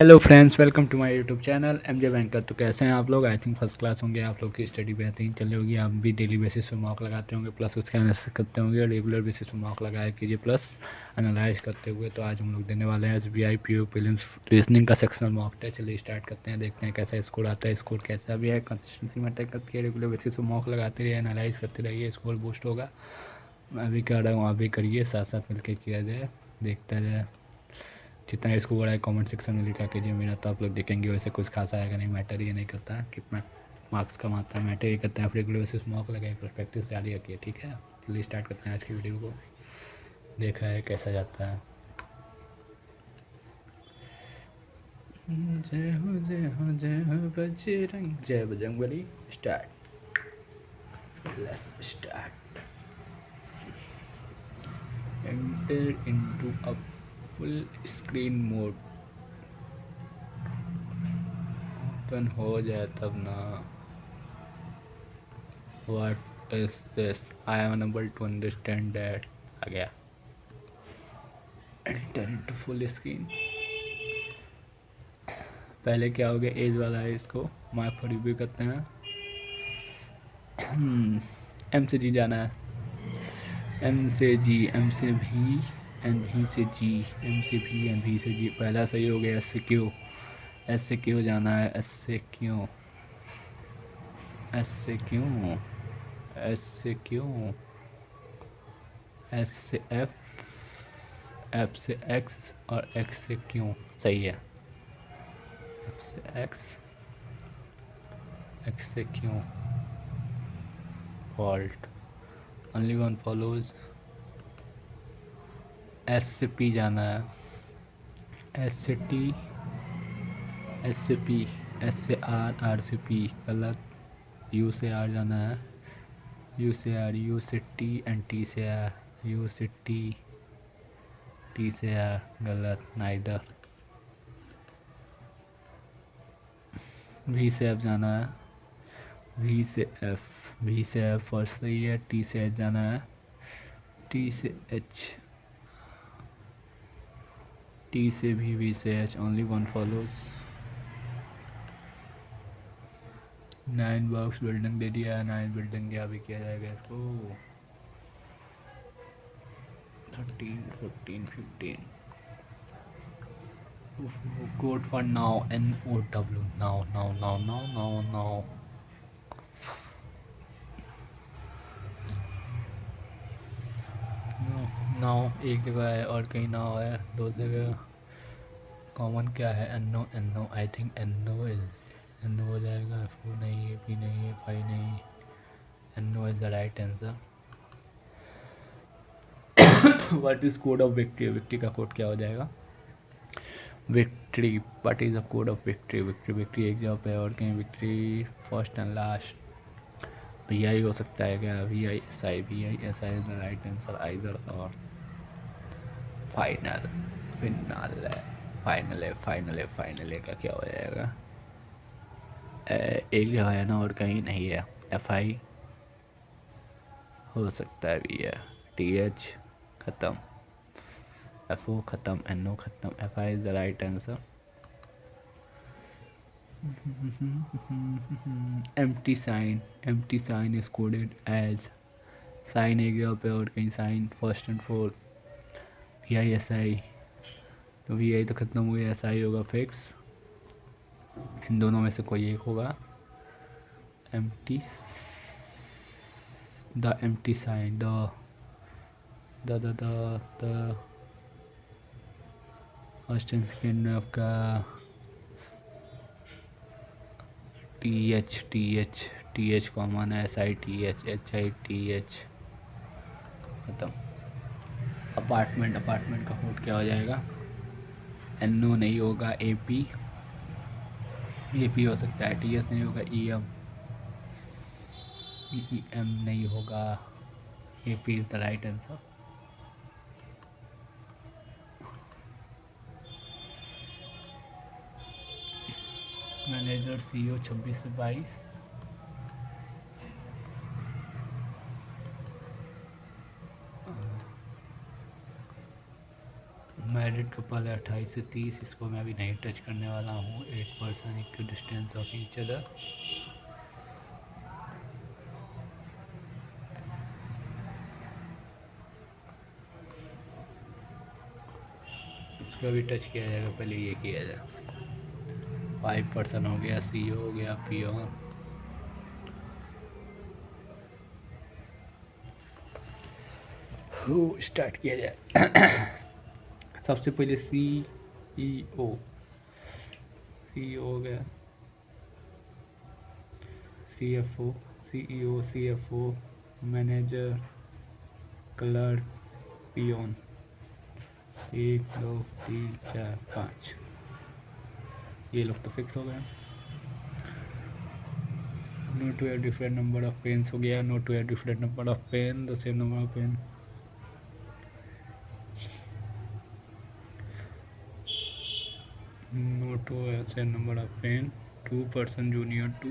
Hello friends, welcome to my YouTube channel MJ banker. तो कैसे हैं आप लोग? आई थिंक फर्स्ट क्लास होंगे। आप लोग की स्टडी बेहतरीन चल रही होगी। आप भी डेली बेसिस पे मॉक लगाते होंगे, प्लस उसका एनालिसिस करते होंगे। रेगुलर बेसिस पे मॉक लगाया कीजिए, प्लस एनालाइज करते हुए। तो आज हम लोग देने वाले हैं एसबीआई पीओ प्रीलिम्स रीजनिंग का सेक्शनल मॉक टेस्ट। चलिए स्टार्ट करते हैं, देखते हैं कैसा स्कोर आता है। स्कोर कैसा भी है, कंसिस्टेंसी मेंटेन करके रेगुलर बेसिस पे मॉक लगाते रहिए, एनालाइज करते रहिए, स्कोर बूस्ट होगा। मैं भी कर रहा हूँ, आप भी करिए, साथ साथ मिलकर किया जाए, देखता जाए। जितना इसको बड़ा है कमेंट सेक्शन में लिखा कीजिए। मेरा तो आप लोग देखेंगे वैसे कुछ खास आएगा नहीं, मैटर ये नहीं करता है कितना मार्क्स कम आता है, मैटर ये करता है आप रेगुलर बेसिस मॉक लगाए, प्रैक्टिस जारी रखिए, ठीक है। चलिए स्टार्ट करते हैं आज की वीडियो को, देखा है कैसा जाता है। जय हो जय हो जय हो बजरंग, जय Bajrangbali. Start, let's start. Enter into a full screen mode. Open हो जाए तब ना। What is this? I am unable to understand that. आ गया। Enter into full screen। पहले क्या हो गया, एज वाला है, इसको मार्क फॉर रिव्यू करते हैं। एम से जी जाना है, एम से जी, एम से भी, एन भी से जी, एम से भी, एन भी से जी। पहला सही हो गया। एस से क्यों, एस से क्यों जाना है, एस से क्यों, एस से क्यों, एस से क्यों, एस से एफ, एफ से एक्स और एक्स से क्यों। सही है। एफ से एक्स, एक्स से क्यों, fault. Only one follows. S से पी जाना है, एस से टी, एस से पी, एस से आर, आर से पी, गलत। यू से आर जाना है, यू से आर, यू से टी एंड टी से आर, यू से टी, टी से आर, गलत, नाइदर। वी से एफ जाना है, वी से एफ, वी से एफ फर्स्ट सही है। टी से एच जाना है, टी से एच, टी से भी, वी से H, only one follows. 9 box building दे दिया है, 9 बिल्डिंग क्या भी किया जाएगा इसको। 13 14 15। Code for now, NOW, now now now now now now. Now एक जगह है और कहीं नाउ है, दो जगह। कॉमन क्या है, एनो, एनो, आई थिंक एनो इज, एनो हो जाएगा। F नहीं है, P नहीं है, फाई नहीं, Eno is the right answer. What is code of victory, victory का कोड क्या हो जाएगा, victory. What is the code of victory, victory, victory एक जगह पे और कहीं victory, first and last. V I हो सकता है क्या, V I S I, V I S I is the right answer, either or. Final, finale, final है, फाइनल है, फाइनल है का क्या हो जाएगा। एक जगह है ना और कहीं नहीं है। एफ आई हो सकता है, भी है। टी एच ख़त्म, एफ ओ ख़त्म, एन ओ ख़त्म, F I is the right answer. Empty sign, empty sign is coded as, sign एक जगह पे और कहीं sign, first and fourth. V I S I, तो वी आई तो ख़त्म हो गया, एस आई होगा फिक्स। इन दोनों में से कोई एक होगा। Empty, the empty sign, the first and second में आपका T H, T H, T H common है, S I T H, H I T H, ख़त्म। अपार्टमेंट, अपार्टमेंट का कोड क्या हो जाएगा, एन ओ नहीं होगा, ए पी, ए पी हो सकता है। टी एस नहीं होगा, ई एम, ई एम नहीं होगा, A P is the right answer. Manager C O 26 से 22, कैंडिडेट का पहले 28 से 30, इसको मैं अभी नहीं टच करने वाला हूँ। 8% equal distance of each other. इसको भी टच किया जाएगा, पहले ये किया जाए। 5% हो गया, सी हो गया, पी ऑन। स्टार्ट किया जाए। सबसे पहले सी ई ओ, सी हो गया, C F O, C E O, C F O, manager, clerk, peon. 1 2 3 4 5, ये लोग तो फिक्स हो गए। No two have different number of pens हो गया। No two have different number of pen, the same number of pen. No two have same number of pen. 2% junior to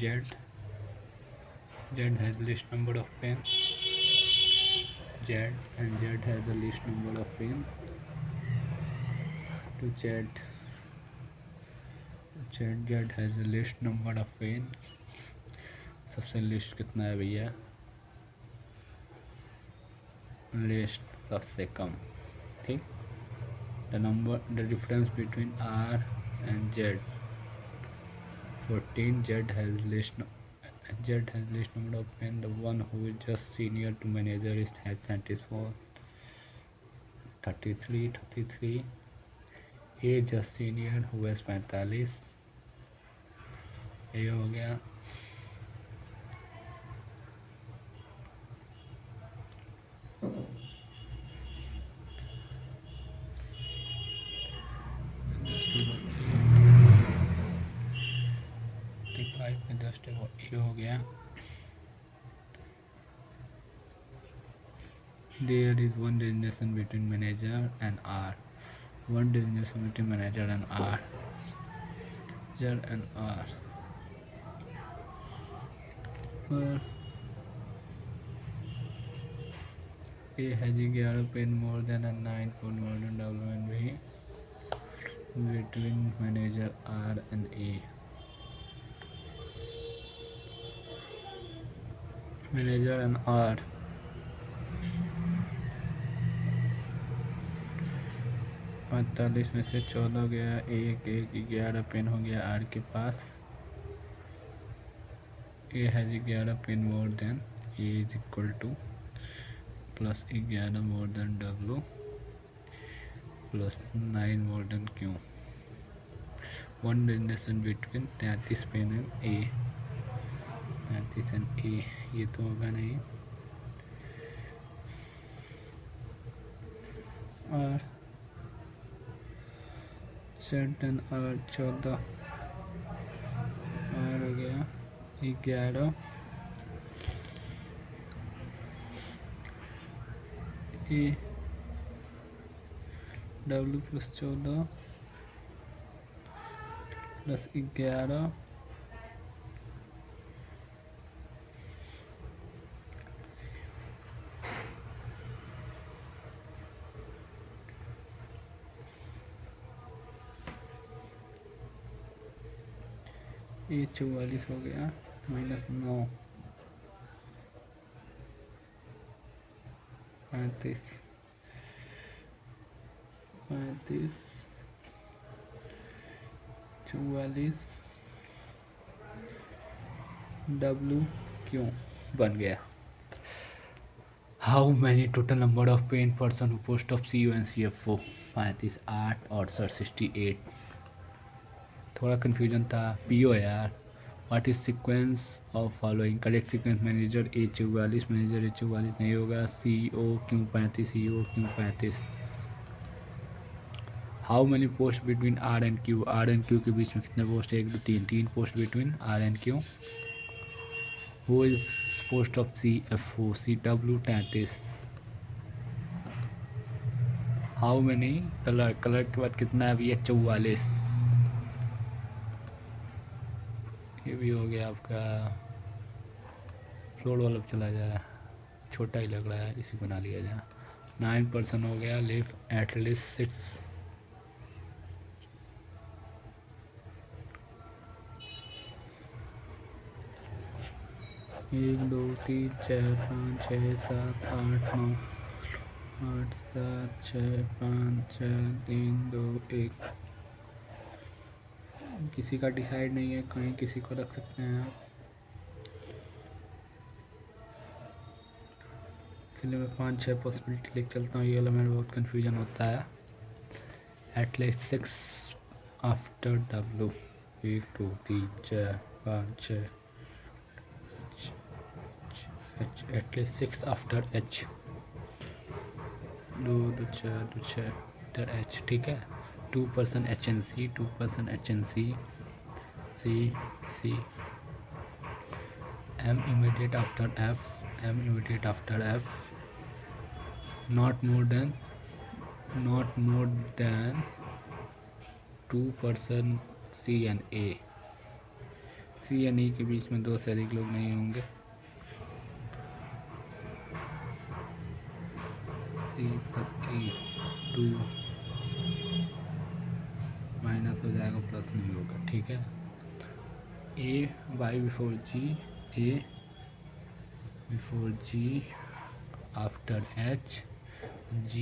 Z. Z has least number of pen. Z and Z has the least number of pen. To Z, Z has the least number of pen. सबसे list कितना है भैया? List सबसे कम, ठीक। the difference between R and Z, 14. Z has least number of pen. The one who is just senior to manager has 34. 33. A just senior who has 45, ये हो गया। ये हो गया। There is one designation between manager and R. One designation between manager and R. Z and R. A has 11 pen more than and 9 pen more than W and B between manager R and A. Manager and R. पैंतालीस में से 14 गया, एक 11 pen हो गया R के पास। A has 11 pen more than, A is equal to plus 11 more than W plus 9 more than Q. One relation between 33 pen and A, 33 and A, ये तो होगा नहीं। और Z एंड R 14, R हो गया 11, ए W प्लस 14 प्लस 11, ये 44 हो गया, माइनस 9, 35, 44 W क्यों बन गया। How many total number of pen person post of C U N C F O? 35, 8 और 68। थोड़ा कन्फ्यूजन था। पी ओ यार, what is sequence of following? Correct sequence manager A 44, manager A 44 नहीं होगा। सी O क्यों 35, सी ओ क्यों 35। How many post between R and Q? R and Q के बीच में कितने पोस्ट? 1 2 3 post between R and Q. Who is post of C F O? C W 33। How many colour? Colour के बाद कितना है भैया? 44। ये भी हो गया आपका। फ्लोर वाला चला जाए, छोटा ही लग रहा है, इसी बना लिया जाए। 9% हो गया, लिव एटलीस्ट 6। 1 2 3 4 5 6 7 8 9 8 7 6 5 4 3 2 1। किसी का डिसाइड नहीं है, कहीं किसी को रख सकते हैं आप। इसलिए मैं 5-6 पॉसिबिलिटी लिख चलता हूँ, ये वाला मेरा बहुत कन्फ्यूजन होता है। At least 6 after W। 1 2 3 4 5 6 H, at least 6 after H। 2 2 4 2 6 after H, ठीक है। 2% HNC, 2% HNC, C M immediate after F, M immediate after F, not more than 2% C and A। C and E के बीच में 2 से अधिक लोग नहीं होंगे। C प्लस E 2 माइनस हो जाएगा, प्लस नहीं होगा, ठीक है। A Y before G, A before G after H, G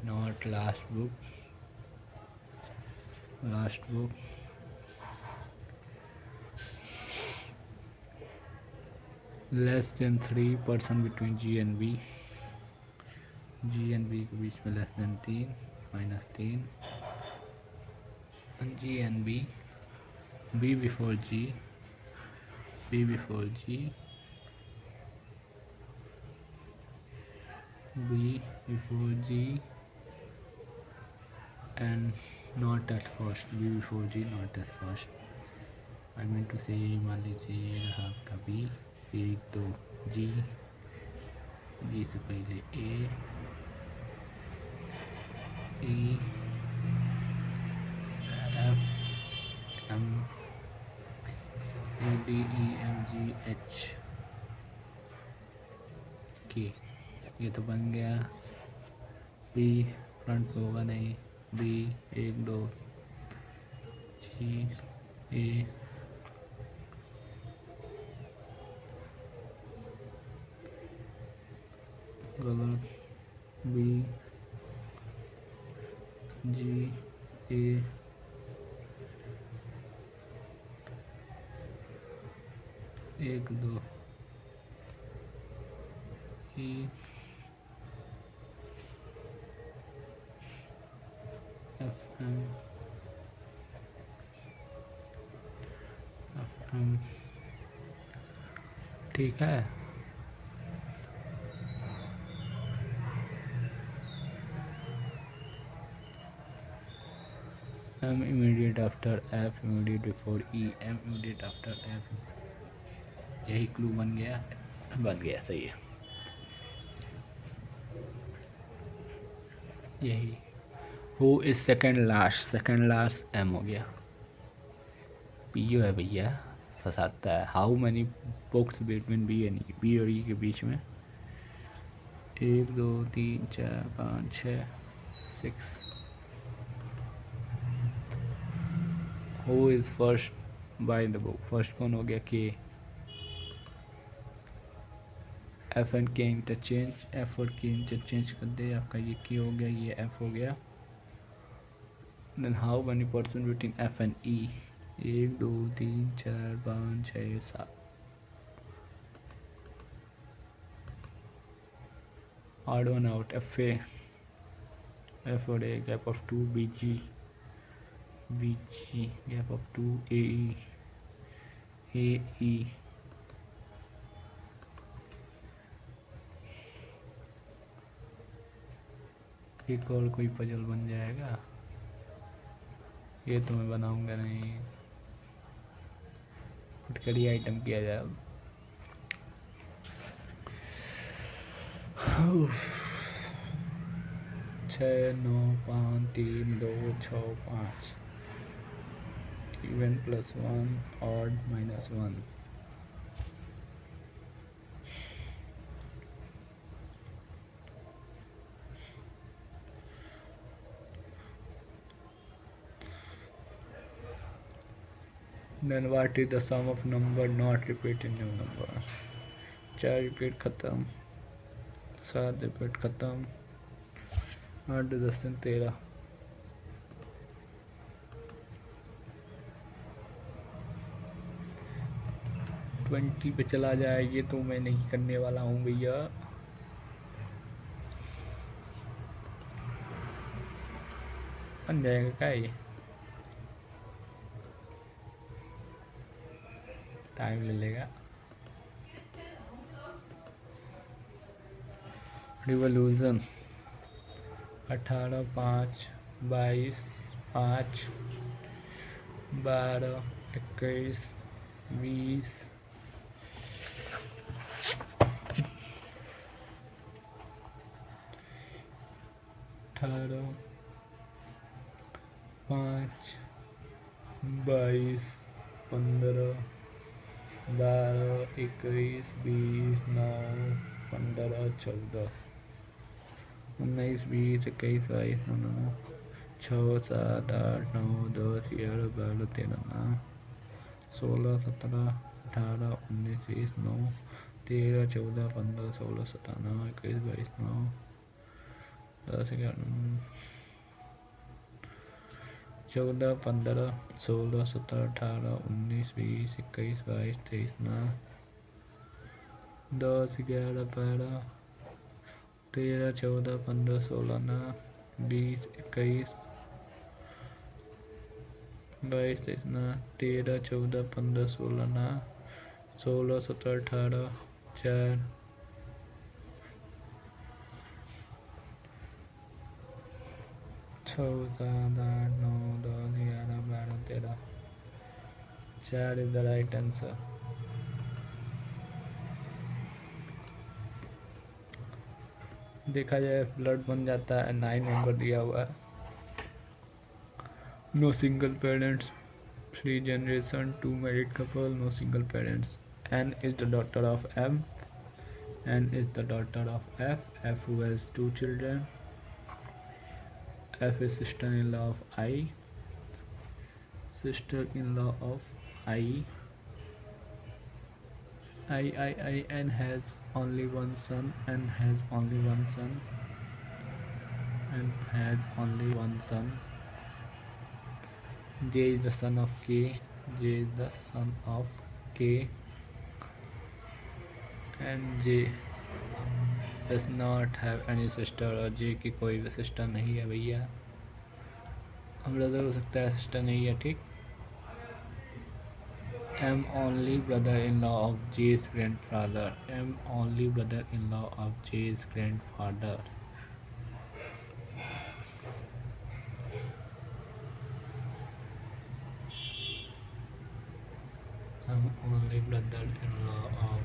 not last book, less than 3% between G and B, G and B के बीच में less than 3 minus 3, G and B, B before G, B before G, B before G and not at first, B before G not at first। I mean to say, मान लीजिए ये रहा आपका B, 1 2 G, G से पहले A, E F M A D E F G H K। ये तो बन गया। B फ्रंट पे होगा नहीं, B 1 2 G A गलत, B G A 1 2 E F M, ठीक है। M immediate after F, immediate before E, M immediate after F। यही क्लू बन गया, सही है यही। Who is second last M हो गया। PO है भैया, फंसाता है। How many books between B and E, B और E के बीच में 1 2 3 4 5 6 6। Who is first by the book, first कौन हो गया? K। F and K interchange, F और K इंटरचेंज कर दे, आपका ये K हो गया, ये F हो गया। Then how many percent between F and E? 1 2 3 4 5 6 7। odd one out, FA, F और A gap of 2, BG gap of 2, AE एक और कोई पजल बन जाएगा, ये तो मैं बनाऊंगा नहीं। फुटकरी आइटम किया जाए। 6 9 5 3 2 6 5, even +1, odd -1। Then what is the sum of number not repeat in new number. 4 repeat खत्म, 7 रिपीट खत्म, 8 10 13, 20 पे चला जाए। ये तो मैं नहीं करने वाला हूँ भैया। बन जाएगा क्या ये? टाइम ले लेगा। Revolution 18 5 22 5 12 21 20 18 5 22 15 12 21 20 9 15 14 19 20 21 22 6 7 8 9 10 11 12 13 16 17 18 19 20 9 13 14 15 16 17 21 22 9 10 11 14 15 16 17 18 19 20 21 22 23 10 11 12 13 14 15 16 20 21 22 23 13 14 15 16 16 17 18 4 6 7 8 9 10 11 12 13 4 is the right answer। देखा जाए ब्लड बन जाता है। 9 नंबर दिया हुआ है। No single parents, 3 generation, 2 married couple, no single parents। N is the daughter of M, N is the daughter of F, F who has 2 children, F is sister-in-law of I, sister-in-law of I, N has only one son, N has only one son, N has only one son, J is the son of K, J is the son of K, and J does not have any sister। और J की कोई भी sister नहीं है भैया। Brother हो सकता है, सिस्टर नहीं है, ठीक। M only brother-in-law of J's grandfather, M only brother-in-law of J's grandfather। M only brother-in-law of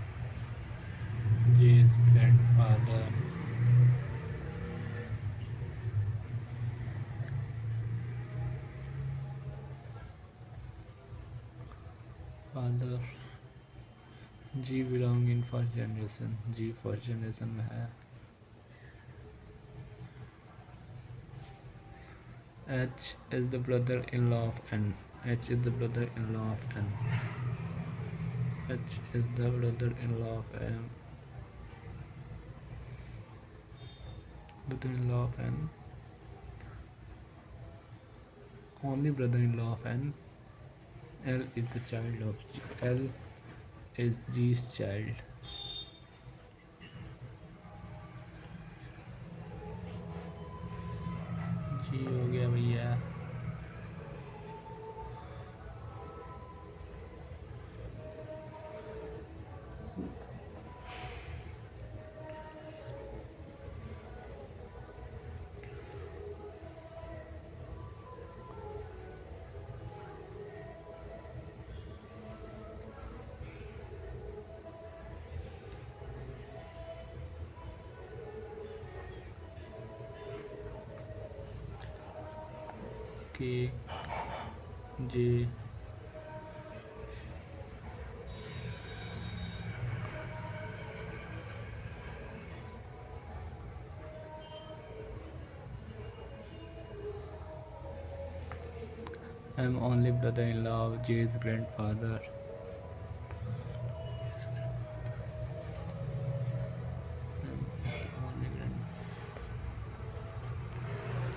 J's grandfather। father। G belong in first generation, G first generation में है। H is the brother-in-law of N, H is the brother-in-law of N, H is the brother-in-law of M, brother-in-law of N, only brother-in-law of N। L is the child of G, L is G's child। G हो गया भैया। K, J, I am only brother in law of J's grandfather.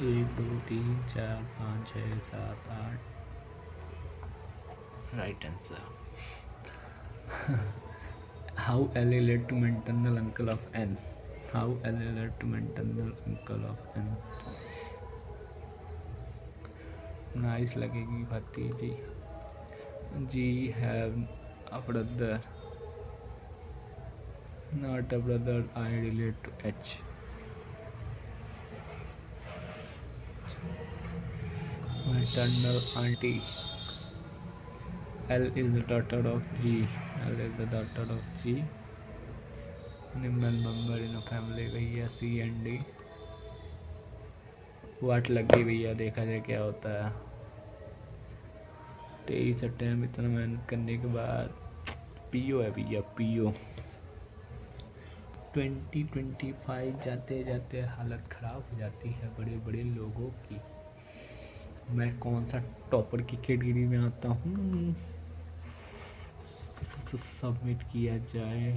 1 2 3 4 5 6 7 8 right answer. How L led to maternal uncle of N? How L led to maternal uncle of N? Nice लगेगी भतीजी। जी have a brother, not a brother, I relate to H. Maternal auntie, L is the daughter of G. L is the daughter of G. Animal member in a family, भैया C and D. वाट लग गई भैया, देखा जाए क्या होता है। 23 attempt इतना मेहनत करने के बाद पीओ है भैया, पीओ। 2025 जाते जाते हालत ख़राब हो जाती है बड़े बड़े लोगों की। मैं कौन सा टॉपर की कैटेगरी में आता हूँ? सबमिट किया जाए,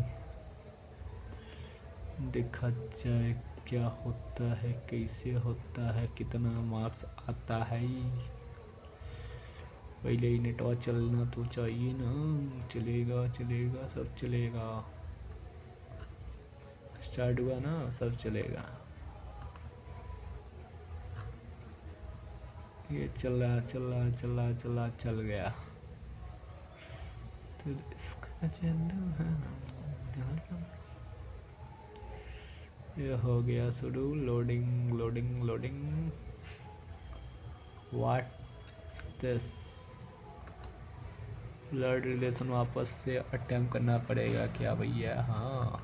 देखा जाए क्या होता है, कैसे होता है, कितना मार्क्स आता है। पहले ही नेटवर्क चलना तो चाहिए ना। चलेगा चलेगा सब चलेगा, स्टार्ट हुआ ना सब चलेगा। ये चला चला चला चला चल गया तो इसका चल है। ये हो गया शुरू। Loading loading loading. What this? Blood relation वापस से अटेम्प्ट करना पड़ेगा क्या भैया? हाँ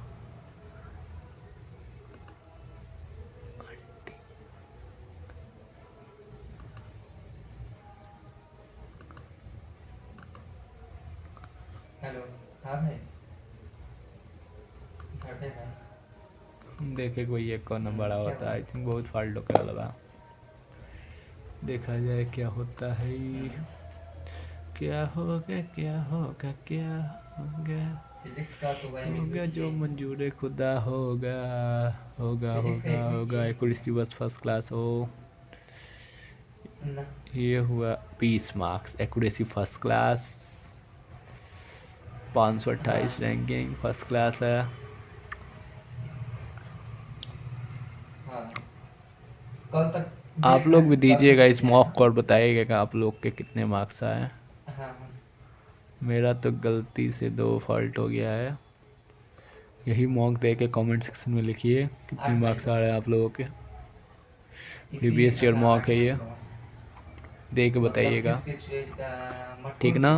हेलो। हाँ भाई, देखे कोई एक कौन बड़ा होता है। आई थिंक बहुत फाल्टू का लगा। देखा जाए क्या होता है। क्या होगा क्या होगा क्या होगा? होगा जो मंजूर खुदा होगा। होगा होगा होगा। एक्यूरेसी बस फर्स्ट क्लास हो। ये हुआ 20 marks. Accuracy first class, 528 ranking first class है। कल तक आप लोग भी दीजिएगा इस मॉक को और बताइएगा कि आप लोग के कितने मार्क्स आए। मेरा तो गलती से 2 फॉल्ट हो गया है। यही मॉक दे के कमेंट सेक्शन में लिखिए कितने मार्क्स आ रहे हैं आप लोगों के। प्रीवियस ईयर मॉक है ये, दे के बताइएगा, ठीक ना?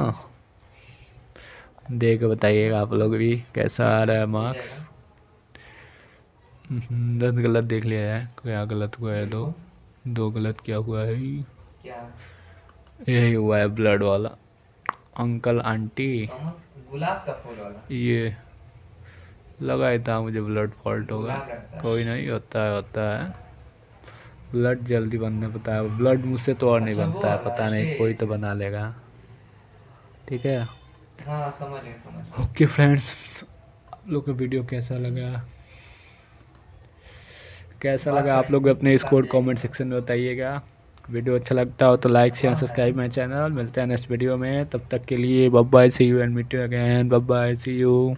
दे के बताइएगा आप लोग भी कैसा आ रहा है मार्क्स। 10 गलत देख लिया है। क्या गलत हुआ है? दो गलत क्या हुआ है? यही हुआ है ब्लड वाला। अंकल आंटी, गुलाब का फूल वाला, ये लगा ही था मुझे ब्लड फॉल्ट होगा। कोई नहीं, होता है। ब्लड जल्दी बनने पता है। ब्लड मुझसे तो और नहीं बनता है, पता नहीं कोई तो बना लेगा। ठीक है, हाँ समझ गए। ओके फ्रेंड्स, आप लोग का वीडियो कैसा लगा आप लोग अपने स्कोर कमेंट सेक्शन में बताइएगा। वीडियो अच्छा लगता हो तो like share subscribe my channel. मिलते हैं नेक्स्ट वीडियो में, तब तक के लिए bye bye, see you and meet you again. Bye bye, see you.